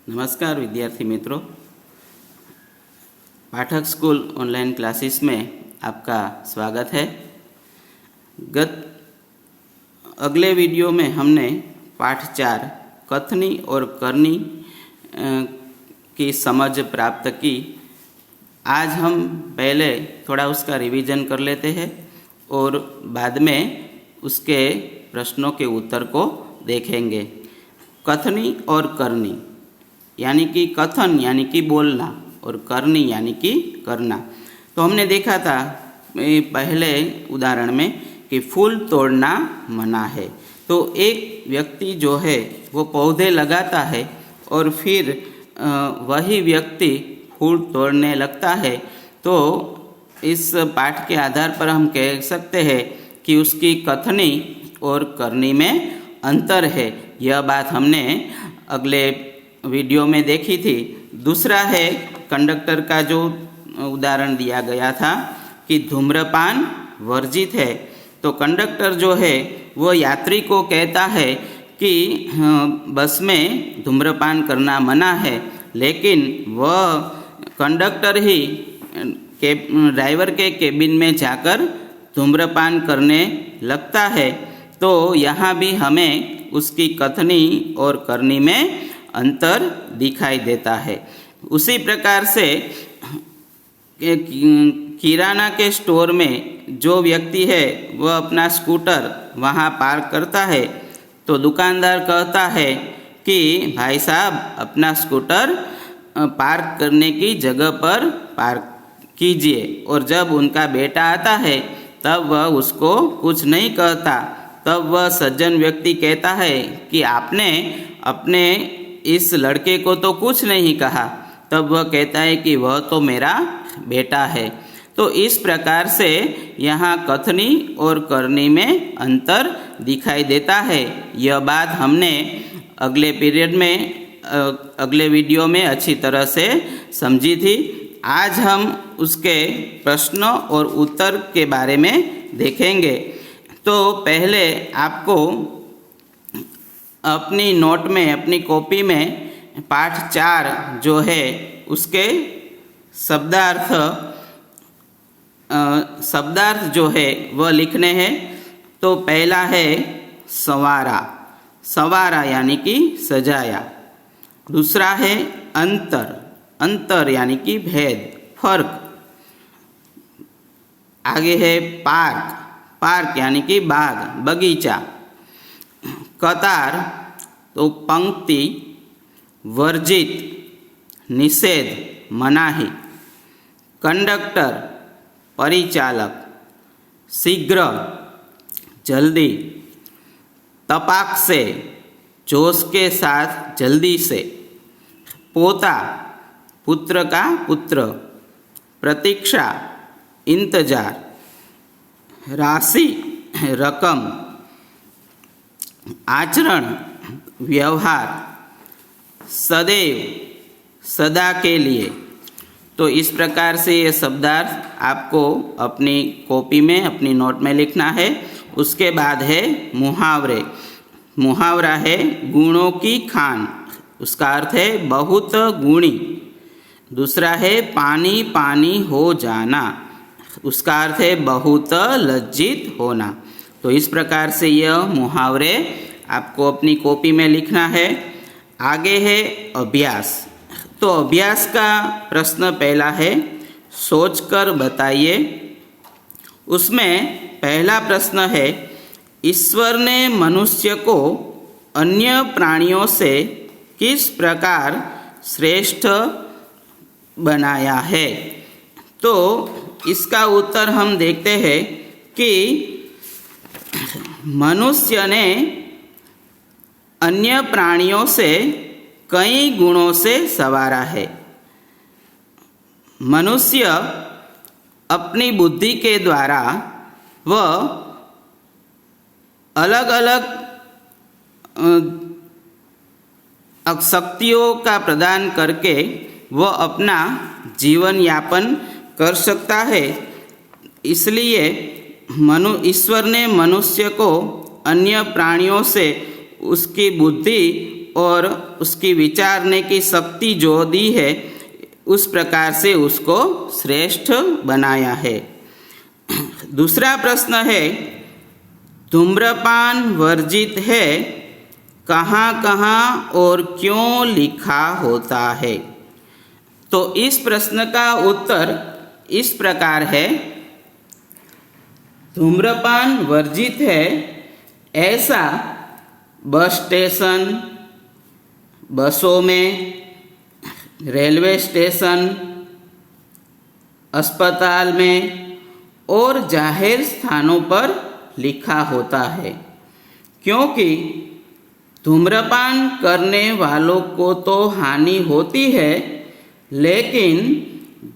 नमस्कार विद्यार्थी मित्रों, पाठक स्कूल ऑनलाइन क्लासेस में आपका स्वागत है। अगले वीडियो में हमने पाठ 4 कथनी और करनी की समझ प्राप्त की। आज हम पहले थोड़ा उसका रिवीजन कर लेते हैं और बाद में उसके प्रश्नों के उत्तर को देखेंगे। कथनी और करनी यानी कि कथन यानी कि बोलना और करनी यानी कि करना। तो हमने देखा था पहले उदाहरण में कि फूल तोड़ना मना है। तो एक व्यक्ति जो है वो पौधे लगाता है और फिर वही व्यक्ति फूल तोड़ने लगता है। तो इस पाठ के आधार पर हम कह सकते हैं कि उसकी कथनी और करनी में अंतर है। यह बात हमने अगले वीडियो में देखी थी। दूसरा है कंडक्टर का जो उदाहरण दिया गया था कि धूम्रपान वर्जित है। तो कंडक्टर जो है वो यात्री को कहता है कि बस में धूम्रपान करना मना है, लेकिन वह कंडक्टर ही ड्राइवर के केबिन में जाकर धूम्रपान करने लगता है। तो यहाँ भी हमें उसकी कथनी और करनी में अंतर दिखाई देता है। उसी प्रकार से किराना के स्टोर में जो व्यक्ति है वह अपना स्कूटर वहाँ पार्क करता है। तो दुकानदार कहता है कि भाई साहब अपना स्कूटर पार्क करने की जगह पर पार्क कीजिए। और जब उनका बेटा आता है तब वह उसको कुछ नहीं कहता। तब वह सज्जन व्यक्ति कहता है कि आपने अपने इस लड़के को तो कुछ नहीं कहा। तब वह कहता है कि वह तो मेरा बेटा है। तो इस प्रकार से यहाँ कथनी और करनी में अंतर दिखाई देता है। यह बात हमने अगले पीरियड में अगले वीडियो में अच्छी तरह से समझी थी। आज हम उसके प्रश्नों और उत्तर के बारे में देखेंगे। तो पहले आपको अपनी नोट में, अपनी कॉपी में पाठ 4 जो है उसके शब्दार्थ जो है वह लिखने हैं। तो पहला है संवारा, संवारा यानी कि सजाया। दूसरा है अंतर, अंतर यानी कि भेद, फर्क। आगे है पार्क, पार्क यानी कि बाग, बगीचा। कतार तो पंक्ति, वर्जित निषेध, मनाही। कंडक्टर परिचालक, शीघ्र जल्दी। तपाक से जोश के साथ, जल्दी से। पोता पुत्र का पुत्र। प्रतीक्षा इंतजार। राशि रकम। आचरण व्यवहार। सदैव सदा के लिए। तो इस प्रकार से ये शब्दार्थ आपको अपनी कॉपी में, अपनी नोट में लिखना है। उसके बाद है मुहावरे। मुहावरा है गुणों की खान, उसका अर्थ है बहुत गुणी। दूसरा है पानी पानी हो जाना, उसका अर्थ है बहुत लज्जित होना। तो इस प्रकार से यह मुहावरे आपको अपनी कॉपी में लिखना है। आगे है अभ्यास। तो अभ्यास का प्रश्न पहला है सोचकर बताइए। उसमें पहला प्रश्न है ईश्वर ने मनुष्य को अन्य प्राणियों से किस प्रकार श्रेष्ठ बनाया है। तो इसका उत्तर हम देखते हैं कि मनुष्य ने अन्य प्राणियों से कई गुणों से संवारा है। मनुष्य अपनी बुद्धि के द्वारा वह अलग अलग शक्तियों का प्रदान करके वह अपना जीवन यापन कर सकता है। इसलिए ईश्वर ने मनुष्य को अन्य प्राणियों से उसकी बुद्धि और उसकी विचारने की शक्ति जो दी है, उस प्रकार से उसको श्रेष्ठ बनाया है। दूसरा प्रश्न है, धूम्रपान वर्जित है, कहाँ कहाँ और क्यों लिखा होता है? तो इस प्रश्न का उत्तर इस प्रकार है, धूम्रपान वर्जित है ऐसा बस स्टेशन, बसों में, रेलवे स्टेशन, अस्पताल में और जाहिर स्थानों पर लिखा होता है, क्योंकि धूम्रपान करने वालों को तो हानि होती है, लेकिन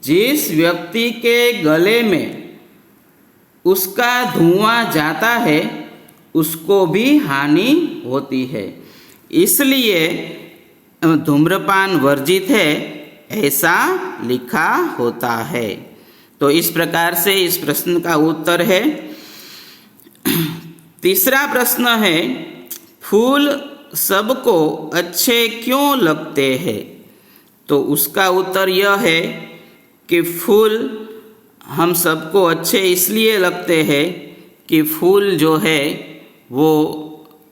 जिस व्यक्ति के गले में उसका धुआं जाता है उसको भी हानि होती है। इसलिए धूम्रपान वर्जित है ऐसा लिखा होता है। तो इस प्रकार से इस प्रश्न का उत्तर है। तीसरा प्रश्न है, फूल सबको अच्छे क्यों लगते हैं? तो उसका उत्तर यह है कि फूल हम सबको अच्छे इसलिए लगते हैं कि फूल जो है वो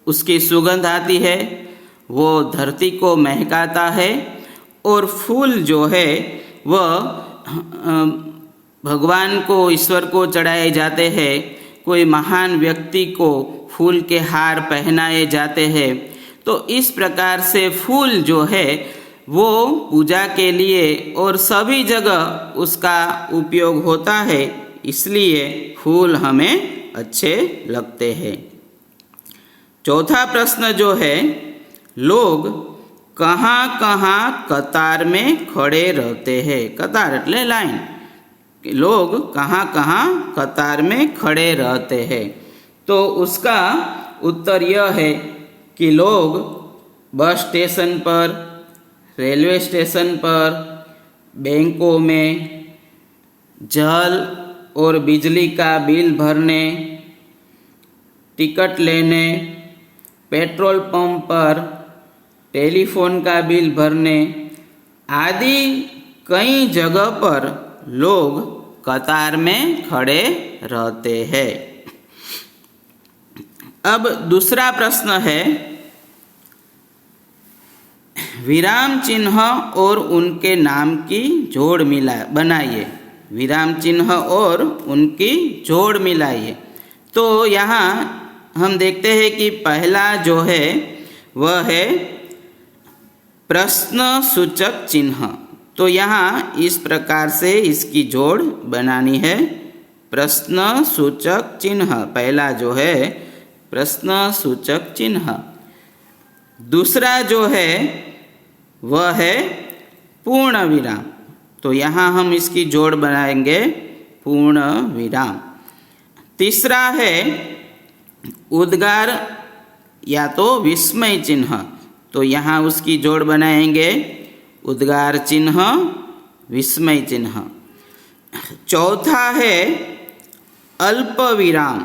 उसकी सुगंध आती है, वो धरती को महकाता है, और फूल जो है वह भगवान को, ईश्वर को चढ़ाए जाते हैं। कोई महान व्यक्ति को फूल के हार पहनाए जाते हैं। तो इस प्रकार से फूल जो है वो पूजा के लिए और सभी जगह उसका उपयोग होता है, इसलिए फूल हमें अच्छे लगते हैं। चौथा प्रश्न जो है, लोग कहाँ कहाँ कतार में खड़े रहते हैं? कतार એટલે लाइन। लोग कहाँ कहाँ कतार में खड़े रहते हैं? तो उसका उत्तर यह है कि लोग बस स्टेशन पर, रेलवे स्टेशन पर, बैंकों में, जल और बिजली का बिल भरने, टिकट लेने, पेट्रोल पंप पर टेलीफोन का बिल भरने आदि कई जगह पर लोग कतार में खड़े रहते हैं। अब दूसरा प्रश्न है, विराम चिन्ह और उनके नाम की जोड़ बनाइए। विराम चिन्ह और उनकी जोड़ मिलाइए। तो यहाँ हम देखते हैं कि पहला जो है वह है प्रश्न सूचक चिन्ह। तो यहाँ इस प्रकार से इसकी जोड़ बनानी है। प्रश्न सूचक चिन्ह पहला जो है प्रश्न सूचक चिन्ह। दूसरा जो है वह है पूर्ण विराम। तो यहाँ हम इसकी जोड़ बनाएंगे पूर्ण विराम। तीसरा है उद्गार या तो विस्मय चिन्ह। तो यहाँ उसकी जोड़ बनाएंगे उद्गार चिन्ह, विस्मय चिन्ह। चौथा है अल्प विराम।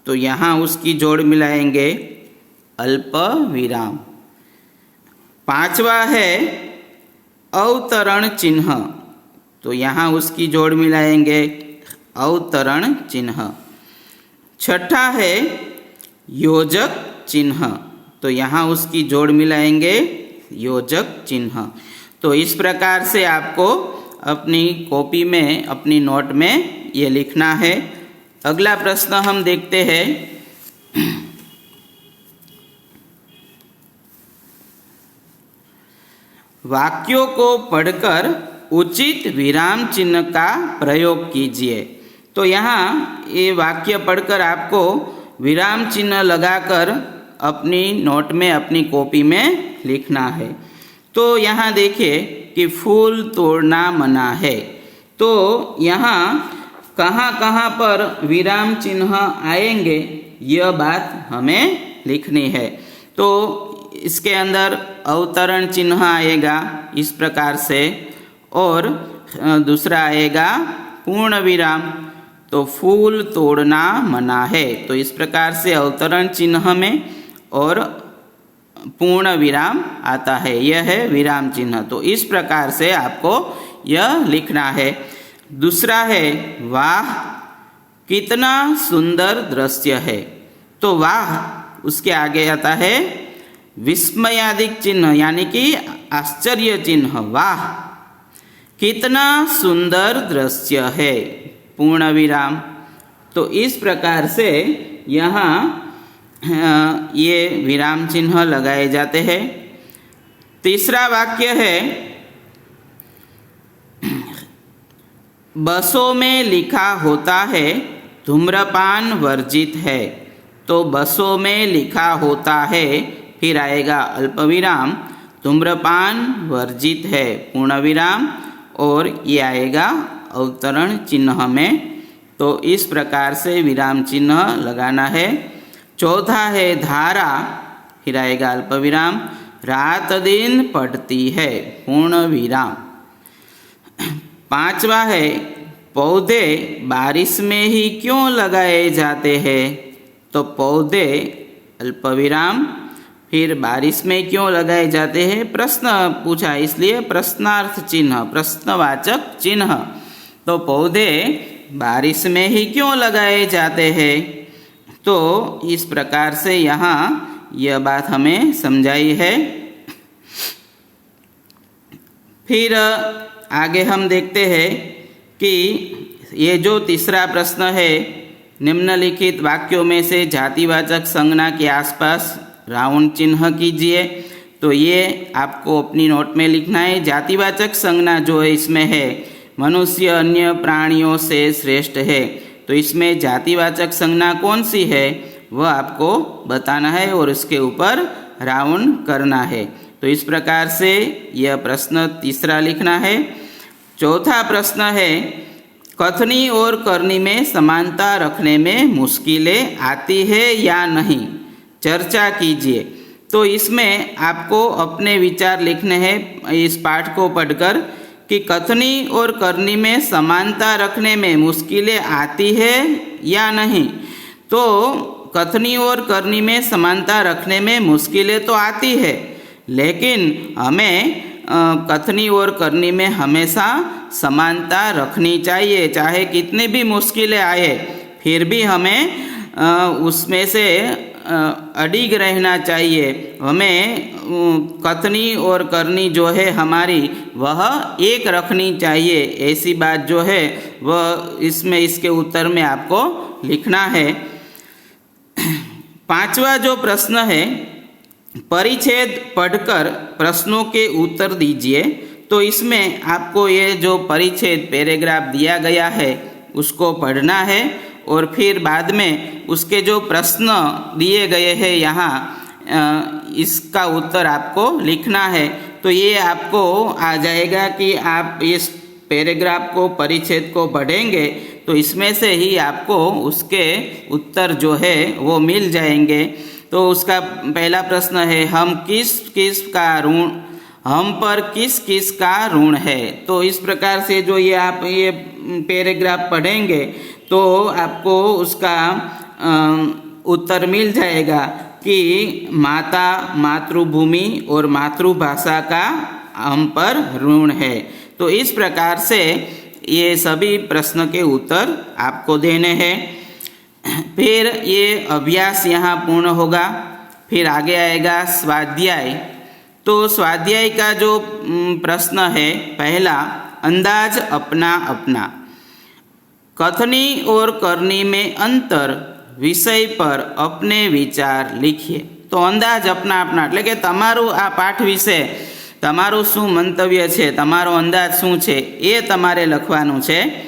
तो यहाँ उसकी जोड़ मिलाएंगे अल्प विराम। पांचवा है अवतरण चिन्ह। तो यहाँ उसकी जोड़ मिलाएंगे अवतरण चिन्ह। छठा है योजक चिन्ह। तो यहाँ उसकी जोड़ मिलाएंगे योजक चिन्ह। तो इस प्रकार से आपको अपनी कॉपी में, अपनी नोट में ये लिखना है। अगला प्रश्न हम देखते हैं। वाक्यों को पढ़कर उचित विराम चिन्ह का प्रयोग कीजिए। तो यहाँ ये वाक्य पढ़कर आपको विराम चिन्ह लगाकर अपनी नोट में, अपनी कॉपी में लिखना है। तो यहाँ देखिए कि फूल तोड़ना मना है। तो यहाँ कहाँ कहाँ पर विराम चिन्ह आएंगे यह बात हमें लिखनी है। तो इसके अंदर अवतरण चिन्ह आएगा इस प्रकार से, और दूसरा आएगा पूर्ण विराम। तो फूल तोड़ना मना है। तो इस प्रकार से अवतरण चिन्ह में और पूर्ण विराम आता है। यह है विराम चिन्ह। तो इस प्रकार से आपको यह लिखना है। दूसरा है वाह कितना सुंदर दृश्य है। तो वाह उसके आगे आता है विस्मयादिक चिन्ह यानी कि आश्चर्य चिन्ह। वाह कितना सुंदर दृश्य है, पूर्ण विराम। तो इस प्रकार से यहाँ ये विराम चिन्ह लगाए जाते हैं। तीसरा वाक्य है बसों में लिखा होता है धूम्रपान वर्जित है। तो बसों में लिखा होता है, फिर आएगा अल्पविराम, धूम्रपान वर्जित है, पूर्ण विराम, और ये आएगा अवतरण चिन्ह में। तो इस प्रकार से विराम चिन्ह लगाना है। चौथा है धारा, फिर आएगा अल्पविराम, रात दिन पड़ती है, पूर्ण विराम। पांचवा है पौधे बारिश में ही क्यों लगाए जाते हैं। तो पौधे अल्पविराम, फिर बारिश में क्यों लगाए जाते हैं, प्रश्न पूछा इसलिए प्रश्नार्थ चिन्ह, प्रश्नवाचक चिन्ह। तो पौधे बारिश में ही क्यों लगाए जाते हैं। तो इस प्रकार से यहाँ यह बात हमें समझाई है। फिर आगे हम देखते हैं कि ये जो तीसरा प्रश्न है, निम्नलिखित वाक्यों में से जातिवाचक संज्ञा के आसपास राउंड चिन्ह कीजिए। तो ये आपको अपनी नोट में लिखना है। जातिवाचक संज्ञा जो है इसमें है मनुष्य अन्य प्राणियों से श्रेष्ठ है। तो इसमें जातिवाचक संज्ञा कौन सी है वह आपको बताना है और उसके ऊपर राउंड करना है। तो इस प्रकार से यह प्रश्न तीसरा लिखना है। चौथा प्रश्न है कथनी और करनी में समानता रखने में मुश्किलें आती है या नहीं, चर्चा कीजिए। तो इसमें आपको अपने विचार लिखने हैं इस पाठ को पढ़कर कि कथनी और करनी में समानता रखने में मुश्किलें आती है या नहीं। तो कथनी और करनी में समानता रखने में मुश्किलें तो आती है, लेकिन हमें कथनी और करनी में हमेशा समानता रखनी चाहिए। चाहे कितनी भी मुश्किलें आए फिर भी हमें उसमें से अडिग रहना चाहिए। हमें कथनी और करनी जो है हमारी वह एक रखनी चाहिए। ऐसी बात जो है वह इसमें इसके उत्तर में आपको लिखना है। पांचवा जो प्रश्न है परिच्छेद पढ़कर प्रश्नों के उत्तर दीजिए। तो इसमें आपको ये जो परिच्छेद पैराग्राफ दिया गया है उसको पढ़ना है और फिर बाद में उसके जो प्रश्न दिए गए हैं यहाँ इसका उत्तर आपको लिखना है। तो ये आपको आ जाएगा कि आप इस पैराग्राफ को परिच्छेद को पढ़ेंगे तो इसमें से ही आपको उसके उत्तर जो है वो मिल जाएंगे। तो उसका पहला प्रश्न है हम पर किस किस का ऋण है। तो इस प्रकार से जो ये आप ये पैराग्राफ पढ़ेंगे तो आपको उसका उत्तर मिल जाएगा कि माता, मातृभूमि और मातृभाषा का हम पर ऋण है। तो इस प्रकार से ये सभी प्रश्न के उत्तर आपको देने हैं। फिर ये अभ्यास यहाँ पूर्ण होगा। फिर आगे आएगा स्वाध्याय। तो स्वाध्याय का जो प्रश्न है पहला अंदाज अपना अपना। कथनी और करनी में अंतर विषय पर अपने विचार लिखिए। तो अंदाज अपना अपना એટલે કે તમારું આ પાઠ વિશે તમારું શું મંતવ્ય છે, તમારો અંદાજ શું છે એ તમારે લખવાનું છે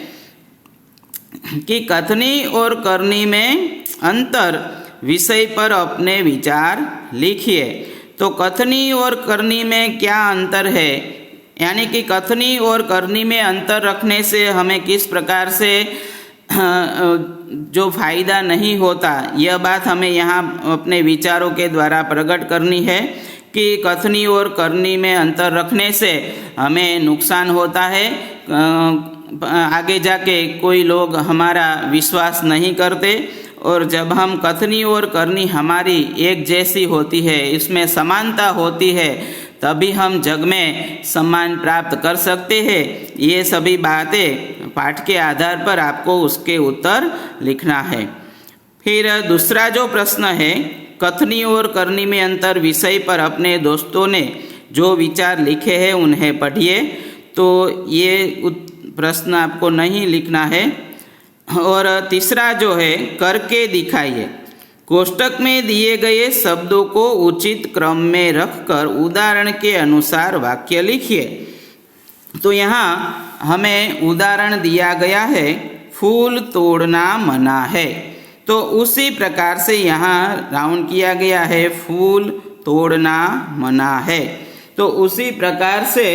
कि कथनी और करनी में अंतर विषय पर अपने विचार लिखिए। तो कथनी और करनी में क्या अंतर है, यानी कि कथनी और करनी में अंतर रखने से हमें किस प्रकार से जो फायदा नहीं होता, यह बात हमें यहाँ अपने विचारों के द्वारा प्रकट करनी है कि कथनी और करनी में अंतर रखने से हमें नुकसान होता है। आगे जाके कोई लोग हमारा विश्वास नहीं करते और जब हम कथनी और करनी हमारी एक जैसी होती है, इसमें समानता होती है, तभी हम जग में सम्मान प्राप्त कर सकते हैं। ये सभी बातें पाठ के आधार पर आपको उसके उत्तर लिखना है। फिर दूसरा जो प्रश्न है, कथनी और करनी में अंतर विषय पर अपने दोस्तों ने जो विचार लिखे हैं उन्हें पढ़िए। तो ये प्रश्न आपको नहीं लिखना है। और तीसरा जो है, करके दिखाइए। कोष्टक में दिए गए शब्दों को उचित क्रम में रखकर उदाहरण के अनुसार वाक्य लिखिए। तो यहाँ हमें उदाहरण दिया गया है, फूल तोड़ना मना है। तो उसी प्रकार से यहाँ राउंड किया गया है, फूल तोड़ना मना है। तो उसी प्रकार से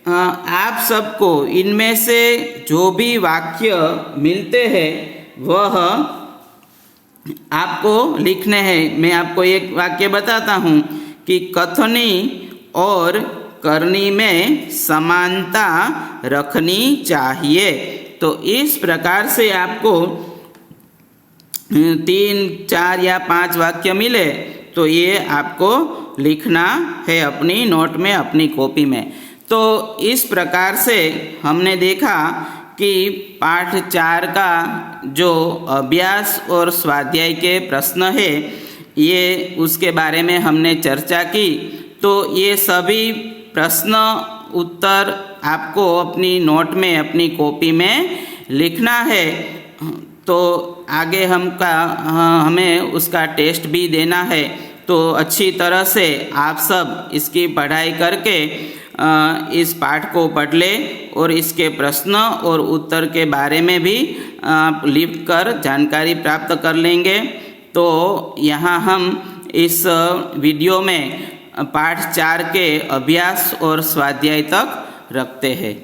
आप सबको इनमें से जो भी वाक्य मिलते हैं वह आपको लिखने हैं। मैं आपको एक वाक्य बताता हूँ कि कथनी और करनी में समानता रखनी चाहिए। तो इस प्रकार से आपको 3, 4 या 5 वाक्य मिले तो ये आपको लिखना है अपनी नोट में, अपनी कॉपी में। तो इस प्रकार से हमने देखा कि पाठ 4 का जो अभ्यास और स्वाध्याय के प्रश्न है, ये उसके बारे में हमने चर्चा की। तो ये सभी प्रश्न उत्तर आपको अपनी नोट में, अपनी कॉपी में लिखना है। तो आगे हमें उसका टेस्ट भी देना है। तो अच्छी तरह से आप सब इसकी पढ़ाई करके इस पाठ को पढ़ ले और इसके प्रश्न और उत्तर के बारे में भी लिख कर जानकारी प्राप्त कर लेंगे। तो यहाँ हम इस वीडियो में पाठ 4 के अभ्यास और स्वाध्याय तक रखते हैं।